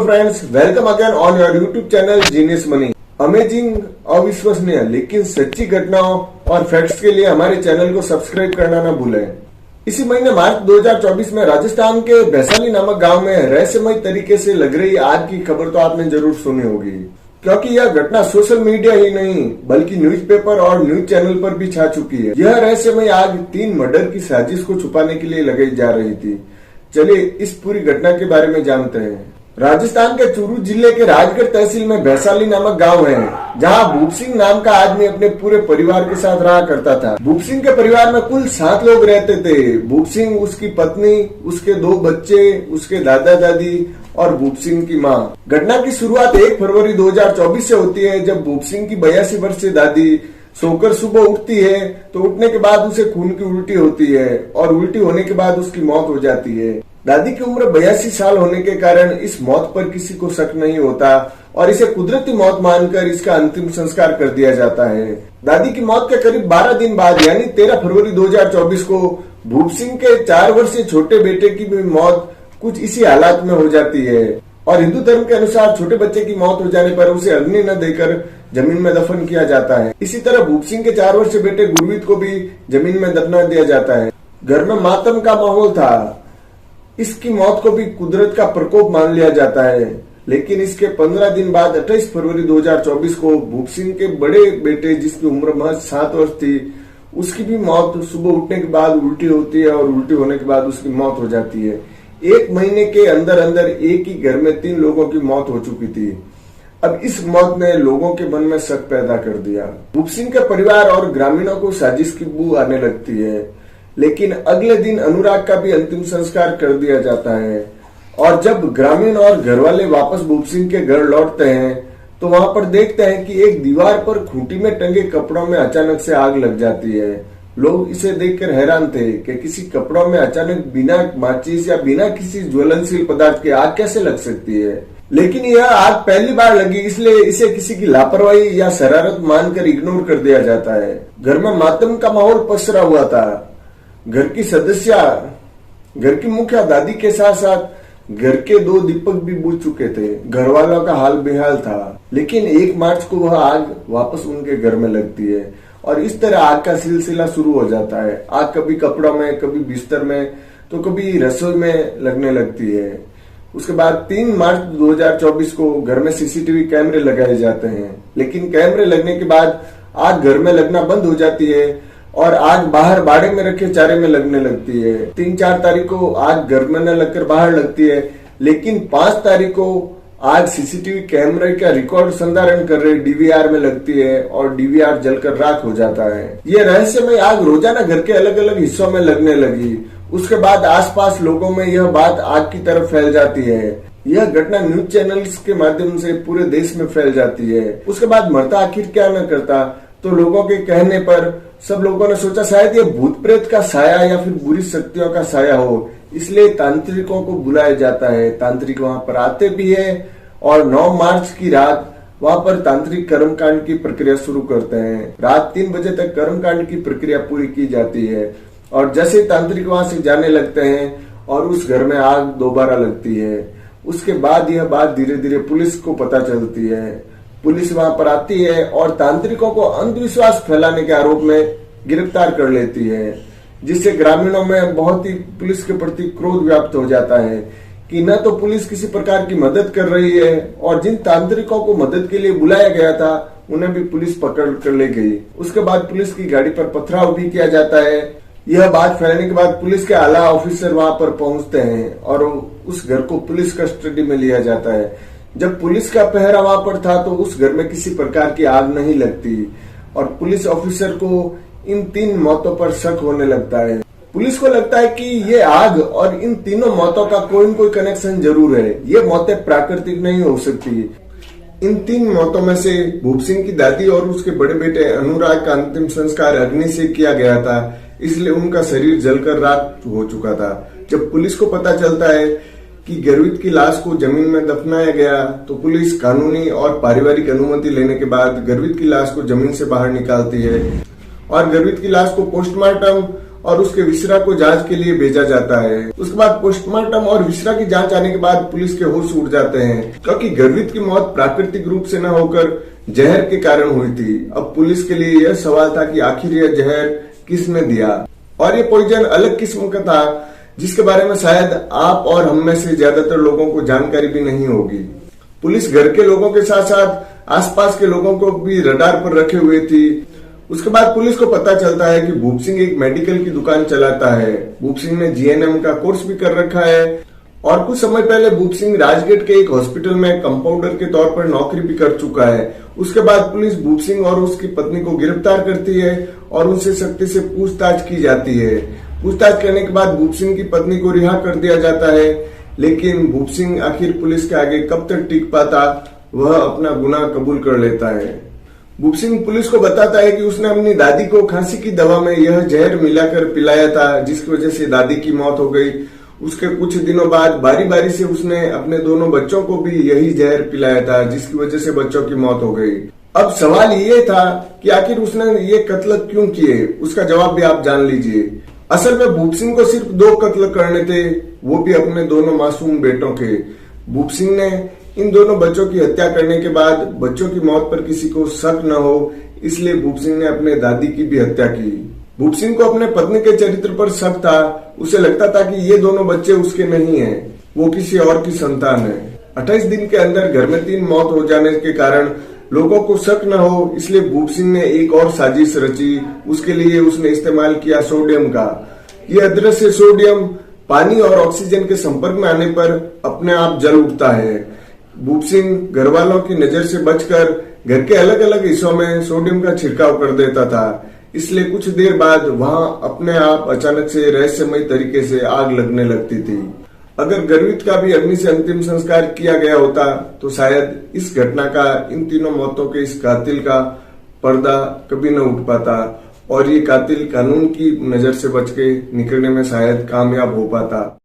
Friends, welcome again on your YouTube channel genius money. Amazing, अविश्वसनीय लेकिन सच्ची घटनाओं और फैक्ट्स के लिए हमारे चैनल को सब्सक्राइब करना न भूलें। इसी महीने मार्च 2024 में राजस्थान के वैशाली नामक गांव में रहस्यमय तरीके से लग रही आग की खबर तो आपने जरूर सुनी होगी, क्योंकि यह घटना सोशल मीडिया ही नहीं बल्कि न्यूज़पेपर और न्यूज चैनल पर भी छा चुकी है। यह रहस्यमय आग 3 मर्डर की साजिश को छुपाने के लिए लगाई जा रही थी। चलिए इस पूरी घटना के बारे में जानते हैं। राजस्थान के चूरू जिले के राजगढ़ तहसील में वैशाली नामक गांव है, जहां भूप सिंह नाम का आदमी अपने पूरे परिवार के साथ रहा करता था। भूप सिंह के परिवार में कुल 7 लोग रहते थे। भूप सिंह, उसकी पत्नी, उसके 2 बच्चे, उसके दादा दादी और भूप सिंह की माँ। घटना की शुरुआत 1 फरवरी 2024 से होती है, जब भूप सिंह की 82 वर्षीय दादी सोकर सुबह उठती है तो उठने के बाद उसे खून की उल्टी होती है और उल्टी होने के बाद उसकी मौत हो जाती है। दादी की उम्र 82 साल होने के कारण इस मौत पर किसी को शक नहीं होता और इसे कुदरती मौत मानकर इसका अंतिम संस्कार कर दिया जाता है। दादी की मौत के करीब 12 दिन बाद यानी 13 फरवरी 2024 को भूप सिंह के 4 वर्षीय छोटे बेटे की भी मौत कुछ इसी हालात में हो जाती है और हिंदू धर्म के अनुसार छोटे बच्चे की मौत हो जाने पर उसे अग्नि न देकर जमीन में दफन किया जाता है। इसी तरह भूप सिंह के 4 वर्षीय बेटे गुरवीत को भी जमीन में दफना दिया जाता है। घर में मातम का माहौल था। इसकी मौत को भी कुदरत का प्रकोप मान लिया जाता है, लेकिन इसके 15 दिन बाद 28 फरवरी 2024 को भूप सिंह के बड़े बेटे, जिसकी उम्र महज 7 वर्ष थी, उसकी भी मौत सुबह उठने के बाद उल्टी होती है और उल्टी होने के बाद उसकी मौत हो जाती है। 1 महीने के अंदर अंदर एक ही घर में 3 लोगों की मौत हो चुकी थी। अब इस मौत ने लोगों के मन में शक पैदा कर दिया। भूप सिंह के परिवार और ग्रामीणों को साजिश की बू आने लगती है, लेकिन अगले दिन अनुराग का भी अंतिम संस्कार कर दिया जाता है और जब ग्रामीण और घरवाले वापस भूप सिंह के घर लौटते हैं तो वहां पर देखते हैं कि एक दीवार पर खूंटी में टंगे कपड़ों में अचानक से आग लग जाती है। लोग इसे देखकर हैरान थे कि किसी कपड़ों में अचानक बिना माचिस या बिना किसी ज्वलनशील पदार्थ के आग कैसे लग सकती है। लेकिन यह आग पहली बार लगी, इसलिए इसे किसी की लापरवाही या शरारत मानकर इग्नोर कर दिया जाता है। घर में मातम का माहौल पसरा हुआ था। घर की मुखिया दादी के साथ साथ घर के 2 दीपक भी बुझ चुके थे। घर वालों का हाल बेहाल था, लेकिन 1 मार्च को वह आग वापस उनके घर में लगती है और इस तरह आग का सिलसिला शुरू हो जाता है। आग कभी कपड़ों में, कभी बिस्तर में, तो कभी रसोई में लगने लगती है। उसके बाद 3 मार्च 2024 को घर में सीसीटीवी कैमरे लगाए जाते हैं, लेकिन कैमरे लगने के बाद आग घर में लगना बंद हो जाती है और आग बाहर बाड़े में रखे चारे में लगने लगती है। 3-4 तारीख को आग घर में न लगकर बाहर लगती है, लेकिन 5 तारीख को आग सीसीटीवी कैमरे का रिकॉर्ड संधारण कर रहे डीवीआर में लगती है और डीवीआर जलकर राख हो जाता है। ये रहस्यमय आग रोजाना घर के अलग अलग हिस्सों में लगने लगी। उसके बाद आसपास लोगों में यह बात आग की तरफ फैल जाती है। यह घटना न्यूज चैनल्स के माध्यम से पूरे देश में फैल जाती है। उसके बाद मरता आखिर क्या न करता, तो लोगों के कहने पर सब लोगों ने सोचा शायद ये भूत प्रेत का साया या फिर बुरी शक्तियों का साया हो, इसलिए तांत्रिकों को बुलाया जाता है। तांत्रिक वहां पर आते भी है और 9 मार्च की रात वहां पर तांत्रिक कर्मकांड की प्रक्रिया शुरू करते हैं। रात 3 बजे तक कर्मकांड की प्रक्रिया पूरी की जाती है और जैसे तांत्रिक वहां से जाने लगते हैं और उस घर में आग दोबारा लगती है। उसके बाद यह बात धीरे धीरे पुलिस को पता चलती है। पुलिस वहां पर आती है और तांत्रिकों को अंधविश्वास फैलाने के आरोप में गिरफ्तार कर लेती है, जिससे ग्रामीणों में बहुत ही पुलिस के प्रति क्रोध व्याप्त हो जाता है कि न तो पुलिस किसी प्रकार की मदद कर रही है और जिन तांत्रिकों को मदद के लिए बुलाया गया था उन्हें भी पुलिस पकड़ कर ले गई। उसके बाद पुलिस की गाड़ी पर पथराव भी किया जाता है। यह बात फैलने के बाद पुलिस के आला ऑफिसर वहां पर पहुंचते हैं और उस घर को पुलिस कस्टडी में लिया जाता है। जब पुलिस का पहरा वहां पर था तो उस घर में किसी प्रकार की आग नहीं लगती और पुलिस ऑफिसर को इन 3 मौतों पर शक होने लगता है। पुलिस को लगता है कि ये आग और इन तीनों मौतों का कोई न कोई कनेक्शन जरूर है। ये मौतें प्राकृतिक नहीं हो सकती। इन 3 मौतों में से भूप सिंह की दादी और उसके बड़े बेटे अनुराग का अंतिम संस्कार अग्नि से किया गया था, इसलिए उनका शरीर जलकर राख हो चुका था। जब पुलिस को पता चलता है कि गुरवीत की लाश को जमीन में दफनाया गया तो पुलिस कानूनी और पारिवारिक अनुमति लेने के बाद गुरवीत की लाश को जमीन से बाहर निकालती है और गुरवीत की लाश को पोस्टमार्टम और उसके विसरा को जांच के लिए भेजा जाता है। उसके बाद पोस्टमार्टम और विसरा की जांच आने के बाद पुलिस के होश उड़ जाते हैं, क्योंकि गर्वित की मौत प्राकृतिक रूप से न होकर जहर के कारण हुई थी। अब पुलिस के लिए यह सवाल था कि आखिर यह जहर किसने दिया, और ये पॉइजन अलग किस्म का था जिसके बारे में शायद आप और हम में से ज्यादातर लोगों को जानकारी भी नहीं होगी। पुलिस घर के लोगों के साथ साथ आसपास के लोगों को भी रडार पर रखे हुए थी। उसके बाद पुलिस को पता चलता है कि भूप सिंह एक मेडिकल की दुकान चलाता है। भूप सिंह ने जीएनएम का कोर्स भी कर रखा है और कुछ समय पहले भूप सिंह राजगढ़ के एक हॉस्पिटल में कंपाउंडर के तौर पर नौकरी भी कर चुका है। उसके बाद पुलिस भूप सिंह और उसकी पत्नी को गिरफ्तार करती है और उनसे सख्ती से पूछताछ की जाती है। पूछताछ करने के बाद भूप सिंह की पत्नी को रिहा कर दिया जाता है, लेकिन भूप सिंह आखिर पुलिस के आगे कब तक टिक पाता, वह अपना गुनाह कबूल कर लेता है। भूप सिंह पुलिस को बताता है कि उसने अपनी दादी को खांसी की दवा में यह जहर मिलाकर पिलाया था, जिसकी वजह से दादी की मौत हो गई। उसके कुछ दिनों बाद बारी बारी से उसने अपने दोनों बच्चों को भी यही जहर पिलाया था, जिसकी वजह से बच्चों की मौत हो गई। अब सवाल ये था कि आखिर उसने ये कत्ल क्यों किए, उसका जवाब भी आप जान लीजिए। असल में भूप सिंह को सिर्फ 2 कत्ल करने थे, वो भी अपने दोनों मासूम बेटों के। भूप सिंह ने इन दोनों बच्चों की हत्या करने के बाद बच्चों की मौत पर किसी को शक न हो, इसलिए भूप सिंह ने अपने दादी की भी हत्या की। भूप सिंह को अपने पत्नी के चरित्र पर शक था। उसे लगता था कि ये दोनों बच्चे उसके नहीं हैं, वो किसी और की संतान है। 28 दिन के अंदर घर में 3 मौत हो जाने के कारण लोगों को शक न हो, इसलिए भूप सिंह ने एक और साजिश रची। उसके लिए उसने इस्तेमाल किया सोडियम का। यह अदृश्य सोडियम पानी और ऑक्सीजन के संपर्क में आने पर अपने आप जल उठता है। भूप सिंह घर वालों की नजर से बचकर घर के अलग अलग हिस्सों में सोडियम का छिड़काव कर देता था, इसलिए कुछ देर बाद वहां अपने आप अचानक से रहस्यमय तरीके से आग लगने लगती थी। अगर गर्वित का भी अग्नि से अंतिम संस्कार किया गया होता तो शायद इस घटना का, इन तीनों मौतों के इस कातिल का पर्दा कभी न उठ पाता और ये कातिल कानून की नजर से बच के निकलने में शायद कामयाब हो पाता।